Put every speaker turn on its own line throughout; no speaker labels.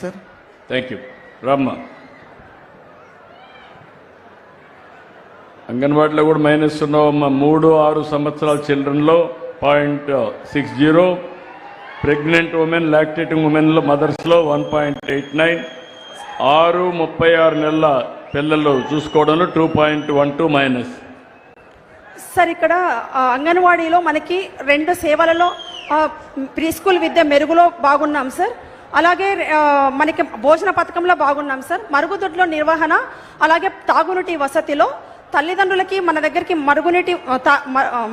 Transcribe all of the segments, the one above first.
Sir
thank you రామ్మ. అంగన్వాడీలో కూడా minus ఉన్నావమ్మా. 3-6 సంవత్సరాల చిల్డ్రన్లో 0.60, ప్రెగ్నెంట్ ఉమెన్ లాక్టేటింగ్ ఉమెన్లో మదర్స్లో 1.89, 6-36 నెలల పిల్లలు చూసుకోవడంలో 2.12 మైనస్.
సార్ ఇక్కడ అంగన్వాడీలో మనకి 2 సేవలలో ప్రీ స్కూల్ విద్య మెరుగులో బాగున్నాం సార్. అలాగే మనకి భోజన పథకంలో బాగున్నాం సార్. మరుగుదొడ్లో నిర్వహణ, అలాగే తాగునీటి వసతిలో తల్లిదండ్రులకి మన దగ్గరికి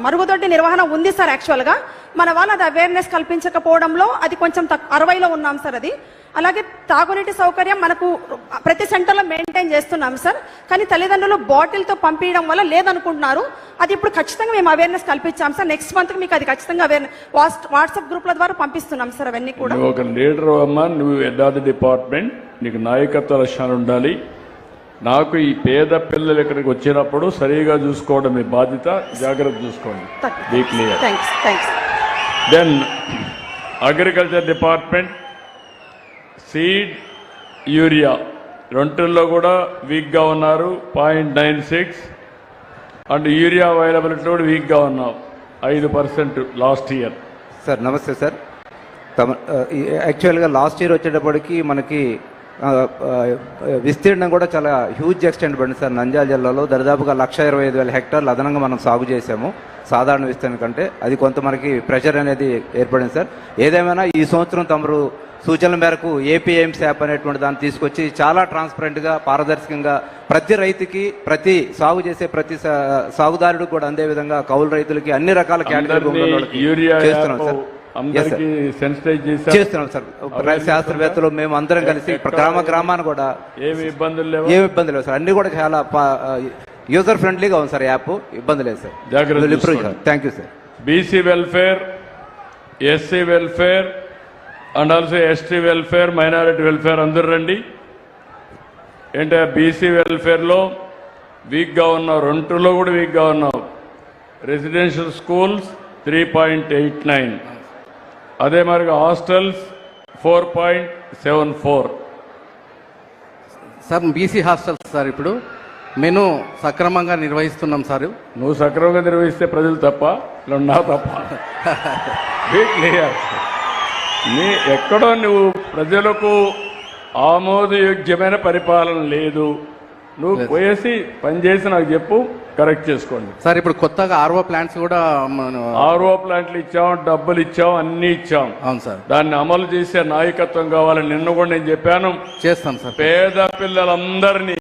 మరుగుదొడ్డి నిర్వహణ ఉంది సార్. యాక్చువల్గా మన వాళ్ళు అది అవేర్నెస్ కల్పించకపోవడంలో అది కొంచెం 60లో ఉన్నాం సార్. అది అలాగే తాగునీటి సౌకర్యం మనకు ప్రతి సెంటర్లో మెయింటైన్ చేస్తున్నాం సార్. కానీ తల్లిదండ్రులు బాటిల్తో పంపించడం వల్ల లేదనుకుంటున్నారు. అది ఇప్పుడు ఖచ్చితంగా మేము అవేర్నెస్ కల్పించాం సార్. నెక్స్ట్ మంత్ మీకు అది ఖచ్చితంగా వాట్సాప్ గ్రూప్ల ద్వారా పంపిస్తున్నాం సార్. అవన్నీ కూడా
ఒక లీడర్ అమ్మా, నువ్వు హెడ్ ఆఫ్ ది డిపార్ట్మెంట్, నీకు నాయకత్వ లక్షణాలు ఉండాలి. నాకు ఈ పేద పిల్లలు ఇక్కడికి వచ్చినప్పుడు సరిగా చూసుకోవడం మీ బాధ్యత. జాగ్రత్త చూసుకోండి. Be clear. Then agriculture department, seed, urea రెండుల్లో కూడా వీక్గా ఉన్నారు. 0.96 అండ్ యూరియా అవైలబిలిటీ కూడా వీక్గా ఉన్నాం. 5% లాస్ట్ ఇయర్.
సార్ నమస్తే సార్. యాక్చువల్గా లాస్ట్ ఇయర్ వచ్చేటప్పటికి మనకి విస్తీర్ణం కూడా చాలా హ్యూజ్ ఎక్స్టెంట్ పడింది సార్. నంద్యాల జిల్లాలో దాదాపుగా 125,000 హెక్టార్లు అదనంగా మనం సాగు చేసాము సాధారణ విస్తీర్ణం కంటే. అది కొంత మనకి ప్రెషర్ అనేది ఏర్పడింది సార్. ఏదేమైనా ఈ సంవత్సరం తమరు సూచనల మేరకు ఏపీఎంసీ యాప్ అనేటువంటి దాన్ని తీసుకొచ్చి చాలా ట్రాన్స్పరెంట్గా, పారదర్శకంగా ప్రతి రైతుకి, ప్రతి సాగు చేసే ప్రతి సాగుదారుడు కూడా అందే విధంగా కౌలు రైతులకి అన్ని రకాల కేటగిరీ చేస్తున్నాం సార్. చేస్తున్నాం సార్. శాస్త్రవేత్తలు మేము అందరం కలిసి గ్రామాన్ని కూడా ఏమి ఇబ్బందులు లేవు సార్. అన్ని కూడా చాలా యూజర్ ఫ్రెండ్లీగా ఉంది సార్. యాప్ ఇబ్బంది లేదు sir. Thank you sir.
BC welfare, SC welfare and also ST welfare, minority welfare అందరూ రండి. ఏంటంటే బీసీ వెల్ఫేర్లో వీక్గా ఉన్నావు, 2లో కూడా వీక్గా ఉన్నావు. రెసిడెన్షియల్ స్కూల్స్ 3.89, అదే మరిగా hostels 4.74.
Sir BC hostels sir ఇప్పుడు మెను సక్రమంగా నిర్వహిస్తున్నాం సార్.
నువ్వు సక్రమంగా నిర్వహిస్తే ప్రజలు తప్ప, నా తప్ప. నీ ఎక్కడో నువ్వు ప్రజలకు ఆమోదయోగ్యమైన పరిపాలన లేదు. నువ్వు పోయేసి పనిచేసి నాకు చెప్పు, కరెక్ట్ చేసుకోండి
సార్. ఇప్పుడు కొత్తగా ఆర్ఓ ప్లాంట్స్ కూడా
ప్లాంట్లు ఇచ్చాం, డబ్బులు ఇచ్చాం, అన్ని ఇచ్చాం.
అవును సార్.
దాన్ని అమలు చేసే నాయకత్వం కావాలని నిన్న కూడా నేను చెప్పాను.
చేస్తాం సార్.
పేద పిల్లలందరినీ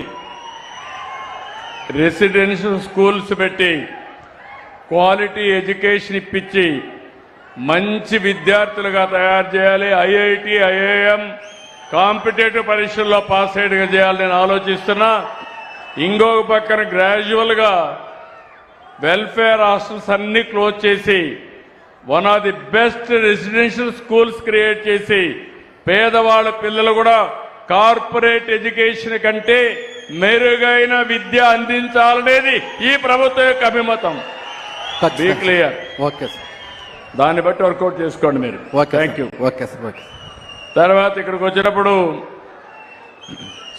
రెసిడెన్షియల్ స్కూల్స్ పెట్టి క్వాలిటీ ఎడ్యుకేషన్ ఇప్పించి మంచి విద్యార్థులుగా తయారు చేయాలి. ఐఐటి, ఐఐఎం కాంపిటేటివ్ పరీక్షల్లో పాస్ అయ్యేట్టుగా చేయాలని నేను ఆలోచిస్తున్నా. ఇంకొక పక్కన గ్రాడ్యువల్గా వెల్ఫేర్ హాస్టల్స్ అన్ని క్లోజ్ చేసి one of the best residential schools create చేసి పేదవాళ్ళ పిల్లలు కూడా కార్పొరేట్ ఎడ్యుకేషన్ కంటే మెరుగైన విద్య అందించాలనేది ఈ ప్రభుత్వం యొక్క అభిమతం. Be clear.
Okay sir.
దాన్ని బట్టి వర్కౌట్ చేసుకోండి మీరు. Thank you.
Okay sir. Okay.
తర్వాత ఇక్కడికి వచ్చినప్పుడు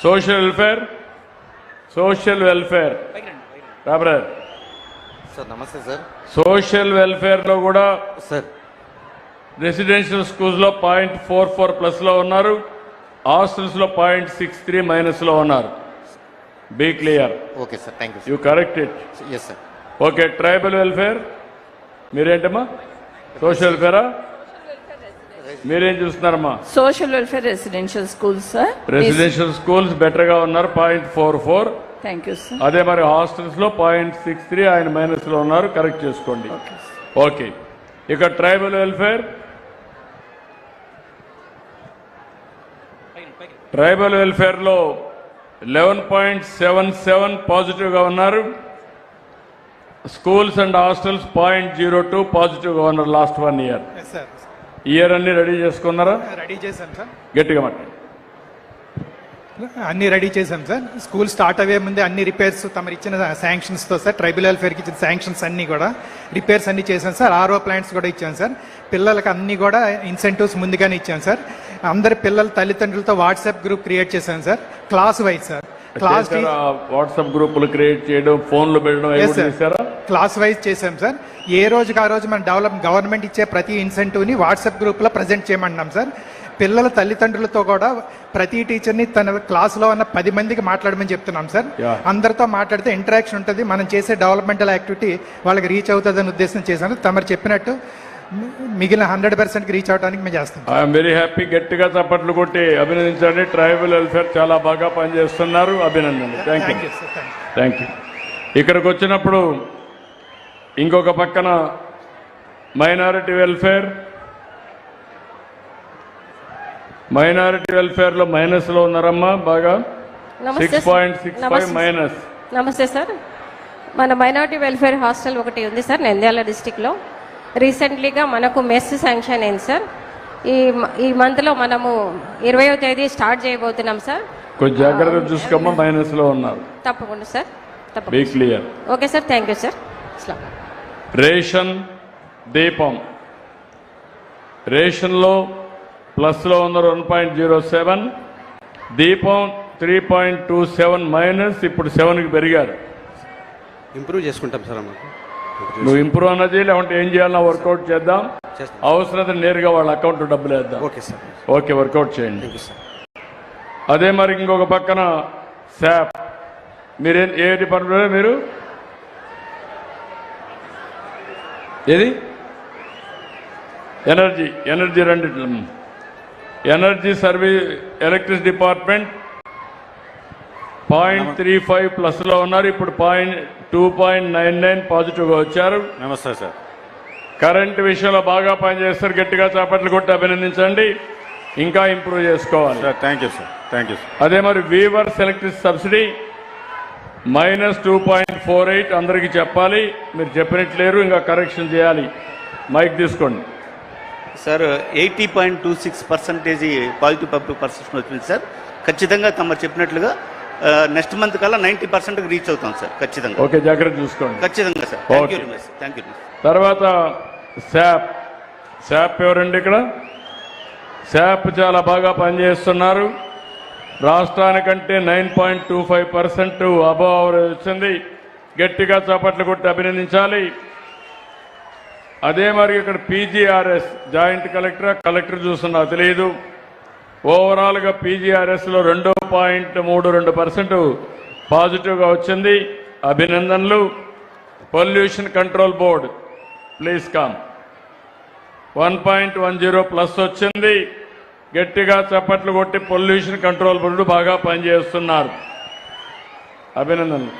సోషల్ వెల్ఫేర్ రాబర్
సార్. నమస్తే సార్.
సోషల్ వెల్ఫేర్లో కూడా
సార్
రెసిడెన్షియల్ స్కూల్స్లో 0.44+లో ఉన్నారు. హాస్టల్స్లో 0.63 మైనస్లో ఉన్నారు. Be clear.
Okay sir. Thank
you correct it.
Yes sir.
Okay. Tribal welfare మీరేంటమ్మా? సోషల్ వెల్ఫేరా? మీరేం చూస్తున్నారమ్మా?
Social welfare residential schools sir.
Residential schools better గా ఉన్నారు, 0.44.
Thank you sir.
అదే మరి హాస్టల్స్ లో 0.63 ఆయన మైనస్ లో ఉన్నారు. కరెక్ట్ చేసుకోండి. ఓకే. ఇక ట్రైబల్ వెల్ఫేర్, లో 11.77 పాజిటివ్ గా ఉన్నారు. స్కూల్స్ అండ్ హాస్టల్స్ 0.02 పాజిటివ్ గా ఉన్నారు లాస్ట్ 1 ఇయర్. ఇయర్ అన్ని రెడీ చేసుకున్నారా?
రెడీ చేశాం సార్.
గట్టిగా మాట్లాడండి.
అన్ని రెడీ చేశాం సార్. స్కూల్ స్టార్ట్ అయ్యే ముందే అన్ని రిపేర్స్ తమరు ఇచ్చిన శాంక్షన్స్తో సార్, ట్రైబల్ వెల్ఫేర్కి ఇచ్చిన శాంక్షన్స్ అన్ని కూడా రిపేర్స్ అన్ని చేశాం సార్. ఆర్ఓ ప్లాంట్స్ కూడా ఇచ్చాం సార్. పిల్లలకి అన్ని కూడా ఇన్సెంటివ్స్ ముందుగానే ఇచ్చాం సార్. అందరి పిల్లల తల్లిదండ్రులతో వాట్సాప్ గ్రూప్ క్రియేట్ చేశాను sir, class wise sir. Class
WhatsApp గ్రూపులు క్రియేట్ చేయడం, ఫోన్లు పెట్టడం అవి కూడా చేశారా?
క్లాస్ వైజ్ చేశాం సార్. ఏ రోజుకి ఆ రోజు మన గవర్నమెంట్ ఇచ్చే ప్రతి ఇన్సెంటివ్ ని వాట్సాప్ గ్రూప్ లో ప్రజెంట్ చేయమంటున్నాం సార్. పిల్లల తల్లిదండ్రులతో కూడా ప్రతి టీచర్ని తన క్లాస్లో ఉన్న 10 మందికి మాట్లాడమని చెప్తున్నాం సార్. అందరితో మాట్లాడితే ఇంటరాక్షన్ ఉంటుంది, మనం చేసే డెవలప్మెంటల్ యాక్టివిటీ వాళ్ళకి రీచ్ అవుతుందని ఉద్దేశం చేశాను. తమరు చెప్పినట్టు మిగిలిన 100% రీచ్ అవడానికి మేము చేస్తాం.
I'm very happy. గట్టిగా చప్పట్లు కొట్టి అభినందించండి. ట్రైబల్ వెల్ఫేర్ చాలా బాగా పనిచేస్తున్నారు. అభినందనలు. Thank you. Thank you. ఇక్కడికి వచ్చినప్పుడు ఇంకొక పక్కన మైనారిటీ వెల్ఫేర్ లో మైనస్ లో ఉన్నారమ్మా బాగా. 6.65 మైనస్.
నమస్తే సార్. మన మైనారిటీ వెల్ఫేర్ హాస్టల్ ఒకటి ఉంది సార్ నంద్యాల డిస్టిక్లో. రీసెంట్లీగా మనకు మెస్ శాంక్షన్ అయింది సార్. ఈ మంత్లో మనము 20వ తేదీ స్టార్ట్ చేయబోతున్నాం సార్.
కొంచెం జాగ్రత్తగా చూసుకోమ్మా, మైనస్ లో ఉన్నారు.
తప్పకుండా సార్,
బీ
తప్పకుండా.
Clear.
Okay sir, thank you sir.
Ration దీపం రేషన్లో ప్లస్లో ఉన్నారు 1.07, దీపం 3.27 మైనస్, ఇప్పుడు 7కి పెరిగారు.
ఇంప్రూవ్ చేసుకుంటాం సార్.
నువ్వు ఇంప్రూవ్ అన్నది లేకుంటే ఏం చేయాలన్నా వర్కౌట్ చేద్దాం. అవసరత నేరుగా వాళ్ళ అకౌంట్ డబ్బులు వేద్దాం.
Okay sir.
ఓకే, వర్కౌట్ చేయండి. అదే మరి ఇంకొక పక్కన శాప్. మీరేం ఏ డిపార్ట్మెంట్ మీరు? ఏది? ఎనర్జీ రెండిట్లో. Energy service electricity department 0.35 plus లో ఉన్నారు. ఇప్పుడు 2.99 పాజిటివ్ గా వచ్చారు.
నమస్తే సార్.
కరెంట్ విషయంలో బాగా పనిచేస్తారు. గట్టిగా చాపట్లు కొట్టి అభినందించండి. ఇంకా ఇంప్రూవ్ చేసుకోవాలి.
Thank you sir. Thank you.
అదే మరి వీవర్స్ ఎలక్ట్రిసిటీ సబ్సిడీ -2.48 అందరికీ చెప్పాలి. మీరు చెప్పినట్లేరు, ఇంకా కరెక్షన్ చేయాలి. మైక్ తీసుకోండి
సార్. 80.26% పాజిటివ్ పబ్లిక్ పర్సెప్షన్ వచ్చింది సార్. ఖచ్చితంగా తమ చెప్పినట్లుగా నెక్స్ట్ మంత్ కల్లా 90% రీచ్ అవుతాం సార్. ఖచ్చితంగా.
ఓకే, జాగ్రత్త చూసుకోండి.
ఖచ్చితంగా సార్. Thank you.
తర్వాత శాప్ ఎవరండి ఇక్కడ? శాప్ చాలా బాగా పనిచేస్తున్నారు. రాష్ట్రానికంటే 9.25% అబవ్ అవరేజ్ వచ్చింది. గట్టిగా చప్పట్లు కొట్టి అభినందించాలి. అదే మరి ఇక్కడ పీజీఆర్ఎస్ జాయింట్ కలెక్టర్ చూస్తున్నా తెలియదు. ఓవరాల్గా పీజీఆర్ఎస్లో 2.32% పాజిటివ్గా వచ్చింది. అభినందనలు. Pollution control board please come 1.10 plus వచ్చింది. గట్టిగా చప్పట్లు కొట్టి పొల్యూషన్ కంట్రోల్ బోర్డు బాగా పనిచేస్తున్నారు. అభినందనలు.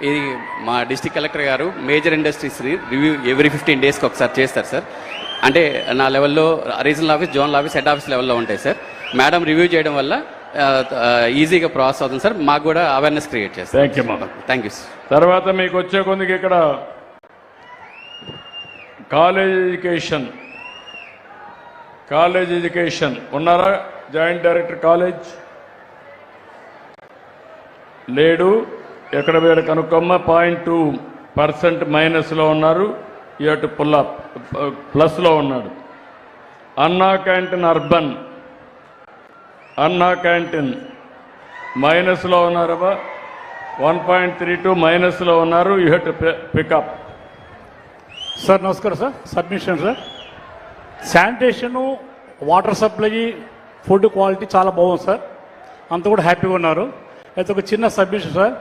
ఇది మా డిస్ట్రిక్ట్ కలెక్టర్ గారు మేజర్ ఇండస్ట్రీస్ని రివ్యూ ఎవ్రీ 15 డేస్కి ఒకసారి చేస్తారు సార్. అంటే నా లెవెల్లో regional office, zonal office, head office లెవెల్లో ఉంటాయి సార్. మేడం రివ్యూ చేయడం వల్ల ఈజీగా ప్రాసెస్ అవుతుంది సార్. మాకు కూడా అవేర్నెస్ క్రియేట్ చేస్తారు. Thank you sir.
తర్వాత మీకు వచ్చే కొందికి ఇక్కడ కాలేజ్ ఎడ్యుకేషన్ ఉన్నారా? జాయింట్ డైరెక్టర్ కాలేజ్ లేడు. ఎక్కడ వేరే కనుక్కోమ్మ. 0.2% మైనస్లో ఉన్నారు. ఇటు పుల్అప్ ప్లస్లో ఉన్నాడు. అన్నా క్యాంటీన్ అర్బన్ మైనస్లో ఉన్నారబ్బా. 1.32 మైనస్లో ఉన్నారు. You have to pick up.
Sir నమస్కారం sir. Submission sir. Sanitation, water supply, food quality చాలా బాగుంది సార్. అంతా కూడా హ్యాపీగా ఉన్నారు. అయితే ఒక చిన్న సబ్మిషన్ సార్.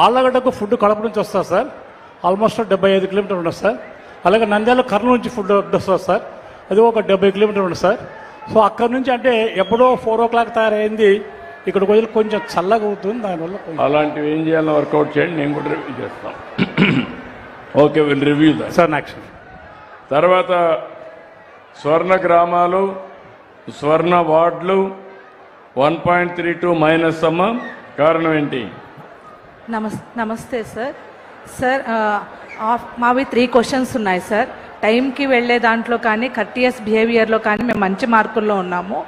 ఆళ్ళగడ్డకు ఫుడ్ కడప నుంచి వస్తుంది సార్. ఆల్మోస్ట్ 75 కిలోమీటర్లు ఉంటుంది సార్. అలాగే నంద్యాల కర్నూలు నుంచి ఫుడ్ వస్తుంది సార్. అది ఒక 70 కిలోమీటర్లు ఉంటుంది సార్. సో అక్కడ నుంచి అంటే ఎప్పుడో 4 o'clock తయారైంది. ఇక్కడికి వదిలి కొంచెం చల్లగా అవుతుంది. దానివల్ల
అలాంటివి ఏం చేయాలో వర్కౌట్ చేయండి. నేను కూడా రివ్యూ చేస్తాం. Okay, will review
sir. Action.
తర్వాత స్వర్ణ గ్రామాలు, స్వర్ణ వార్డులు 1.32 మైనస్ అమ్మ. కారణం ఏంటి?
నమస్తే సార్. సార్ మావి 3 క్వశ్చన్స్ ఉన్నాయి సార్. టైంకి వెళ్ళే దాంట్లో కానీ, కర్టియస్ బిహేవియర్లో కానీ మేము మంచి మార్కుల్లో ఉన్నాము.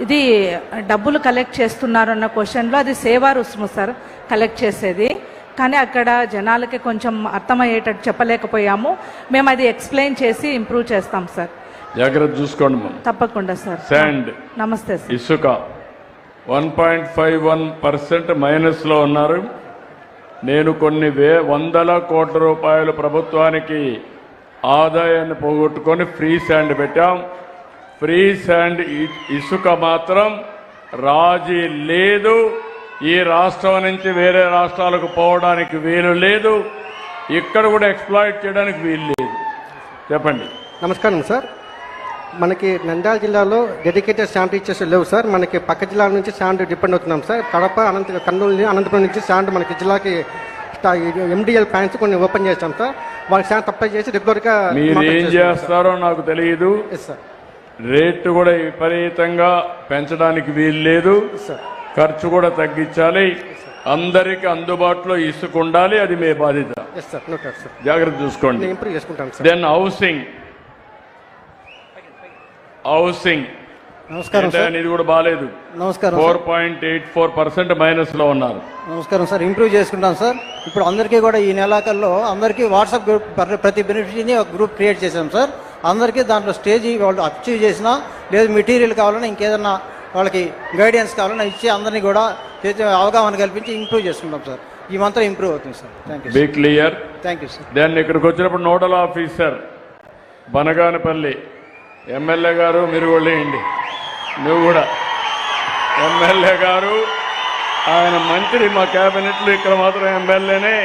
ఇది డబ్బులు కలెక్ట్ చేస్తున్నారు అన్న క్వశ్చన్లో అది సేవా రుసుము సార్ కలెక్ట్ చేసేది. కానీ అక్కడ జనాలకి కొంచెం అర్థమయ్యేటట్టు చెప్పలేకపోయాము. మేము అది ఎక్స్ప్లెయిన్ చేసి ఇంప్రూవ్ చేస్తాం సార్.
జాగ్రత్త చూసుకోండి.
తప్పకుండా సార్.
శాండ్,
నమస్తే సార్.
ఇసుక 1.51% మైనస్లో ఉన్నారు. నేను కొన్ని వందల కోట్ల రూపాయలు ప్రభుత్వానికి ఆదాయాన్ని పోగొట్టుకొని ఫ్రీ శాండ్ పెట్టాం. ఫ్రీ శాండ్ ఇసుక మాత్రం రాజీ లేదు. ఈ రాష్ట్రం నుంచి వేరే రాష్ట్రాలకు పోవడానికి వీలు లేదు. ఇక్కడ కూడా ఎక్స్ప్లాయిట్ చేయడానికి వీలు లేదు. చెప్పండి.
నమస్కారం సార్. మనకి నంద్యాల జిల్లాలో డెడికేటెడ్ శాండ్ టీచర్స్ లేవు సార్. మనకి పక్క జిల్లాల నుంచి శాండ్ డిపెండ్ అవుతున్నాం సార్. కడప, కర్నూలు, అనంతపురం నుంచి శాండ్ మనకి జిల్లాకి MDL ప్లాంట్స్ కొన్ని ఓపెన్ చేస్తాం సార్. వాళ్ళకి శాండ్ సప్లై చేసి రెగ్యులర్గా
మీరు ఏం చేస్తారో నాకు తెలియదు. రేటు కూడా విపరీతంగా పెంచడానికి వీలు లేదు. ఖర్చు కూడా తగ్గించాలి. అందరికి అందుబాటులో ఇసుక ఉండాలి. అది మీ బాధ్యత. జాగ్రత్త చూసుకోండి. దెన్ హౌసింగ్
నమస్కారం సార్.
ఇది కూడా బాగాలేదు.
నమస్కారం.
4.84% మైనస్ లో ఉన్నారు.
నమస్కారం సార్. ఇంప్రూవ్ చేసుకుంటాం సార్. ఇప్పుడు అందరికీ కూడా ఈ నెలాఖరులో అందరికీ వాట్సాప్ గ్రూప్ ప్రతి బెనిఫిషరీని ఒక గ్రూప్ క్రియేట్ చేశాం సార్. అందరికీ దాంట్లో స్టేజ్ వాళ్ళు అచీవ్ చేసినా లేదు మెటీరియల్ కావాలన్నా ఇంకేదన్నా వాళ్ళకి గైడెన్స్ కావాలన్నా ఇచ్చి అందరినీ కూడా అవగాహన కల్పించి ఇంప్రూవ్ చేసుకుంటాం సార్. ఈ మంత్రం ఇంప్రూవ్ అవుతుంది sir. Thank you.
Be clear.
Thank you sir.
దాన్ని ఇక్కడికి వచ్చినప్పుడు నోడల్ ఆఫీసర్ బనగానపల్లి ఎమ్మెల్యే గారు, మీరు కూడా వేయండి. నువ్వు కూడా ఎమ్మెల్యే గారు, ఆయన మంత్రి, మా క్యాబినెట్లో ఇక్కడ మాత్రం ఎమ్మెల్యేనే.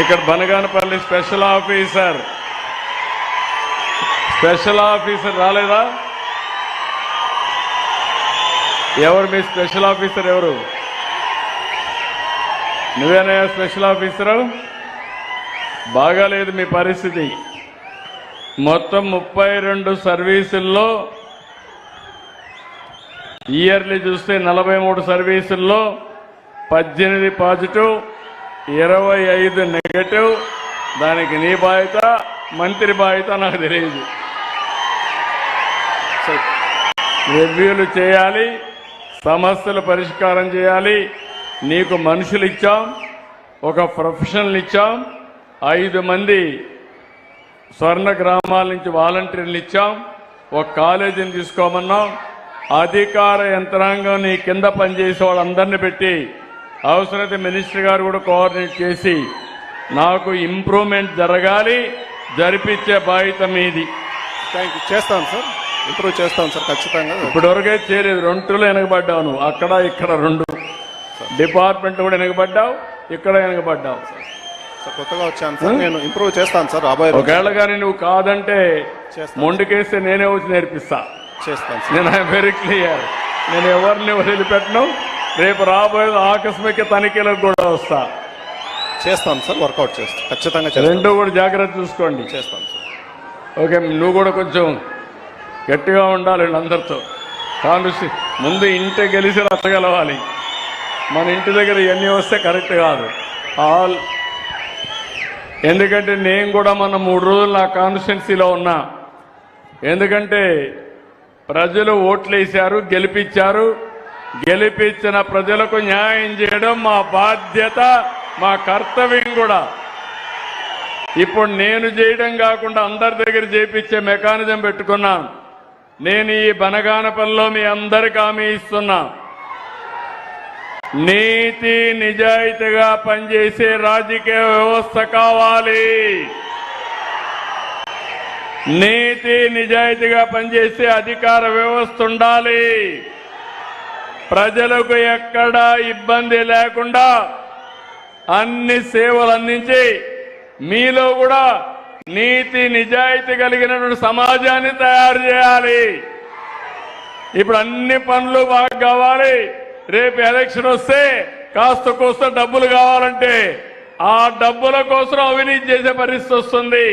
ఇక్కడ బనగానపల్లి స్పెషల్ ఆఫీసర్ రాలేదా? ఎవరు మీ స్పెషల్ ఆఫీసర్? ఎవరు? నువ్వేనా స్పెషల్ ఆఫీసరు? బాగాలేదు మీ పరిస్థితి. మొత్తం 32 సర్వీసుల్లో ఇయర్లీ చూస్తే 43 సర్వీసుల్లో 18 పాజిటివ్, 25 నెగటివ్. దానికి నీ బాధ్యత, మంత్రి బాధ్యత నాకు తెలియదు. రివ్యూలు చేయాలి, సమస్యలు పరిష్కారం చేయాలి. నీకు మనుషులు ఇచ్చాం, ఒక ప్రొఫెషనల్ ఇచ్చాం, 5 మంది స్వర్ణ గ్రామాల నుంచి వాలంటీర్లు ఇచ్చాం, ఒక కాలేజీని తీసుకోమన్నాం. అధికార యంత్రాంగం నీ కింద పనిచేసే వాళ్ళందరినీ పెట్టి అవసరమైతే మినిస్టర్ గారు కూడా కోఆర్డినేట్ చేసి నాకు ఇంప్రూవ్మెంట్ జరగాలి, జరిపించే బాధ్యత మీది.
Thank you. చేస్తాం సార్. ఇంప్రూవ్ చేస్తాం సార్ ఖచ్చితంగా.
ఇప్పటివరకే చేయలేదు. 2లో వెనకబడ్డావు నువ్వు. అక్కడ ఇక్కడ 2 డిపార్ట్మెంట్ కూడా వెనకబడ్డావు, ఇక్కడ వెనకబడ్డావు.
కొత్తగా వచ్చాను సార్. నేను ఇంప్రూవ్ చేస్తాను సార్. రాబోయే
ఒకవేళ కానీ నువ్వు కాదంటే మొండికేస్తే నేనే వచ్చి నేర్పిస్తా.
చేస్తాను.
నేను ఐఎమ్ వెరీ క్లియర్. నేను ఎవరిని వదిలిపెట్టను. రేపు రాబోయే ఆకస్మిక తనిఖీలకు కూడా వస్తా.
చేస్తాను సార్. వర్కౌట్ చేస్తాను ఖచ్చితంగా.
2 కూడా జాగ్రత్త చూసుకోండి.
చేస్తాను సార్.
ఓకే. నువ్వు కూడా కొంచెం గట్టిగా ఉండాలి అందరితో. కాంగ్రెస్ ముందు ఇంటి గెలిచి రచ్చగలవాలి. మన ఇంటి దగ్గర ఇవన్నీ వస్తే కరెక్ట్ కాదు. ఎందుకంటే నేను కూడా మన 3 రోజులు నా కాన్స్టిట్యున్సీలో ఉన్నా. ఎందుకంటే ప్రజలు ఓట్లేశారు, గెలిపించారు. గెలిపించిన ప్రజలకు న్యాయం చేయడం మా బాధ్యత, మా కర్తవ్యం కూడా. ఇప్పుడు నేను చేయడం కాకుండా అందరి దగ్గర చేయించే మెకానిజం పెట్టుకున్నాం. నేను ఈ బనగానపల్లిలో మీ అందరికి హామీ ఇస్తున్నా. నీతి నిజాయితీగా పనిచేసే రాజకీయ వ్యవస్థ కావాలి. నీతి నిజాయితీగా పనిచేసే అధికార వ్యవస్థ ఉండాలి. ప్రజలకు ఎక్కడా ఇబ్బంది లేకుండా అన్ని సేవలు అందించి మీలో కూడా నీతి నిజాయితీ కలిగినటువంటి సమాజాన్ని తయారు చేయాలి. ఇప్పుడు అన్ని పనులు బాగా కావాలి. రేపు ఎలక్షన్ వస్తే కాస్త కోస్త డబ్బులు కావాలంటే ఆ డబ్బుల కోసం అవినీతి చేసే పరిస్థితి వస్తుంది.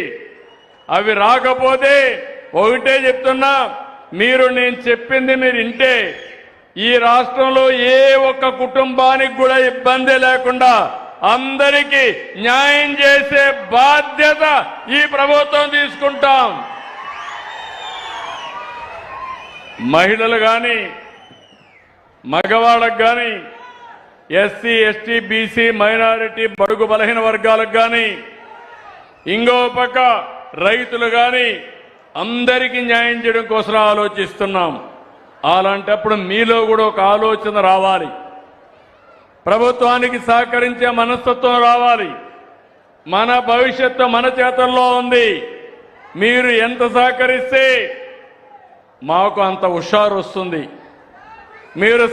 అవి రాకపోతే ఒకటే చెప్తున్నా, మీరు నేను చెప్పింది మీరు వింటే ఈ రాష్ట్రంలో ఏ ఒక్క కుటుంబానికి కూడా ఇబ్బంది లేకుండా అందరికీ న్యాయం చేసే బాధ్యత ఈ ప్రభుత్వం తీసుకుంటాం. మహిళలు కానీ మగవాళ్ళకు కానీ ఎస్సీ ఎస్టీ బీసీ మైనారిటీ బడుగు బలహీన వర్గాలకు కానీ ఇంకో పక్క రైతులు కానీ అందరికీ న్యాయం చేయడం కోసం ఆలోచిస్తున్నాం. అలాంటప్పుడు మీలో కూడా ఒక ఆలోచన రావాలి, ప్రభుత్వానికి సహకరించే మనస్తత్వం రావాలి. మన భవిష్యత్తు మన చేతుల్లో ఉంది. మీరు ఎంత సహకరిస్తే మాకు అంత హుషారు వస్తుంది. మీరు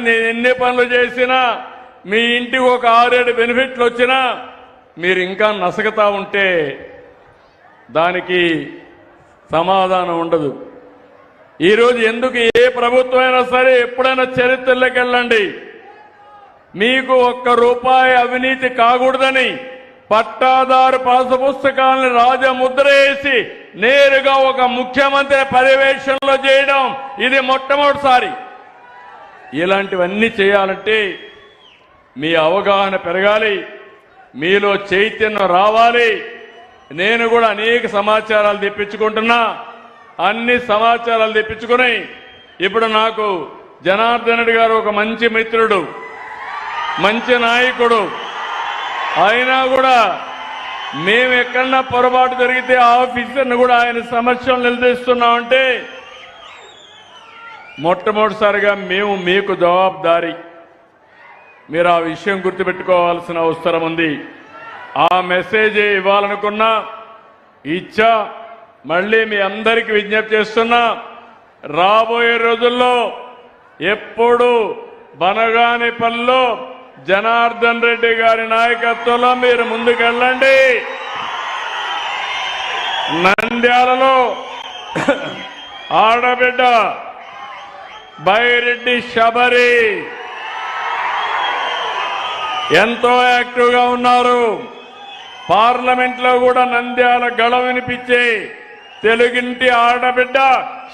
నేను ఎన్ని పనులు చేసినా, మీ ఇంటికి ఒక 6-7 బెనిఫిట్లు వచ్చినా మీరు ఇంకా నసగతా ఉంటే దానికి సమాధానం ఉండదు. ఈరోజు ఎందుకు ఏ ప్రభుత్వం అయినా సరే ఎప్పుడైనా చరిత్రలోకి వెళ్ళండి, మీకు ₹1 అవినీతి కాకూడదని పట్టాదారు పాసు పుస్తకాలను రాజముద్ర వేసి నేరుగా ఒక ముఖ్యమంత్రి పర్యవేక్షణలో చేయడం ఇది మొట్టమొదటిసారి. ఇలాంటివన్నీ చేయాలంటే మీ అవగాహన పెరగాలి, మీలో చైతన్యం రావాలి. నేను కూడా అనేక సమాచారాలు తెప్పించుకుంటున్నా. అన్ని సమాచారాలు తెప్పించుకుని ఇప్పుడు నాకు జనార్దన్ రెడ్డి గారు ఒక మంచి మిత్రుడు, మంచి నాయకుడు. అయినా కూడా మేము ఎక్కడన్నా పొరపాటు జరిగితే ఆఫీసర్ని కూడా ఆయన సమక్షంలో నిలదీస్తున్నామంటే మొట్టమొదటిసారిగా మేము మీకు జవాబుదారీ. మీరు ఆ విషయం గుర్తుపెట్టుకోవాల్సిన అవసరం ఉంది. ఆ మెసేజ్ ఇవ్వాలనుకున్నా ఇచ్చా. మళ్ళీ మీ అందరికీ విజ్ఞప్తి చేస్తున్నా, రాబోయే రోజుల్లో ఎప్పుడు బనగానిపల్లిలో జనార్దన్ రెడ్డి గారి నాయకత్వంలో మీరు ముందుకెళ్ళండి. నంద్యాలలో ఆడబిడ్డ బైరెడ్డి శబరి ఎంతో యాక్టివ్గా ఉన్నారు. పార్లమెంట్ లో కూడా నంద్యాల గళ వినిపించే తెలుగింటి ఆడబిడ్డ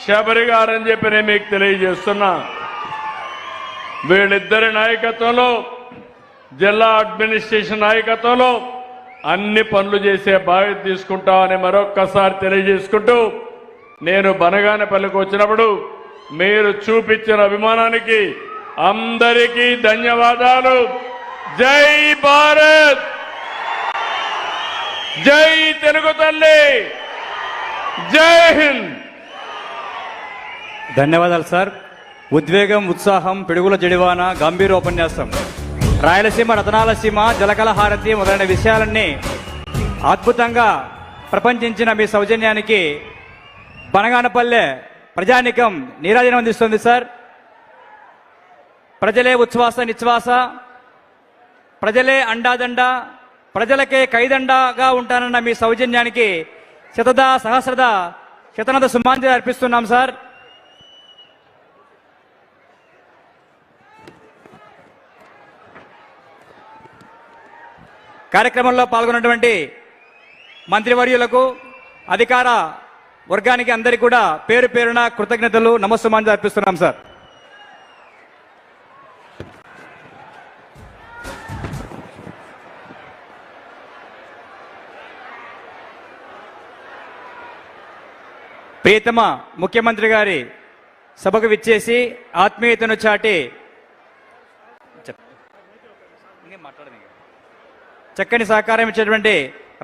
శబరి గారని చెప్పి నేను మీకు తెలియజేస్తున్నా. వీళ్ళిద్దరి నాయకత్వంలో, జిల్లా అడ్మినిస్ట్రేషన్ నాయకత్వంలో అన్ని పనులు చేసే బాధ్యత తీసుకుంటామని మరొక్కసారి తెలియజేసుకుంటూ, నేను బనగానపల్లికి వచ్చినప్పుడు మీరు చూపించిన అభిమానానికి అందరికీ ధన్యవాదాలు. జై భారత్, జై తెలుగు తల్లి, జై హింద్.
ధన్యవాదాలు సార్. ఉద్వేగం, ఉత్సాహం, పిడుగుల జడివాన, గంభీర ఉపన్యాసం, రాయలసీమ, రతనాలసీమ, జలకళహారతి మొదలైన విషయాలన్నీ అద్భుతంగా ప్రపంచించిన మీ సౌజన్యానికి బనగానపల్లె ప్రజానికం నీరాజనం అందిస్తుంది సార్. ప్రజలే ఉచ్ఛ్వాస నిశ్వాస, ప్రజలే అండాదండ, ప్రజలకే కైదండగా ఉంటానన్న మీ సౌజన్యానికి శతదా సహస్రద శతనద సుమాంజలి అర్పిస్తున్నాం సార్. కార్యక్రమంలో పాల్గొన్నటువంటి మంత్రివర్యులకు, అధికార వర్గానికి అందరికీ కూడా పేరు పేరున కృతజ్ఞతలు, నమస్సుమాంజలి అర్పిస్తున్నాం సార్. ప్రియతమ ముఖ్యమంత్రి గారి సభకు విచ్చేసి ఆత్మీయతను చాటి చక్కని సహకారం ఇచ్చేటువంటి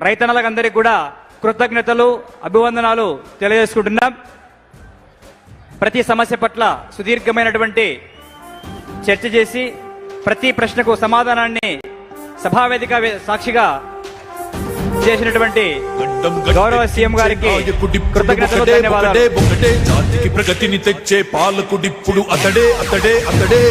రైతన్నలకు అందరికీ కూడా కృతజ్ఞతలు, అభివందనాలు తెలియజేసుకుంటున్నాం. ప్రతి సమస్య పట్ల సుదీర్ఘమైనటువంటి చర్చ చేసి ప్రతి ప్రశ్నకు సమాధానాన్ని సభావేదిక సాక్షిగా చేసినటువంటి గౌరవ సీఎం గారికి కృతజ్ఞతలు, ధన్యవాదాలు.
ప్రగతిని తెచ్చే పాలకుడిప్పుడు అతడే అతడే అతడే.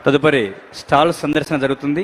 తదుపరి స్టాల్ సందర్శన జరుగుతుంది.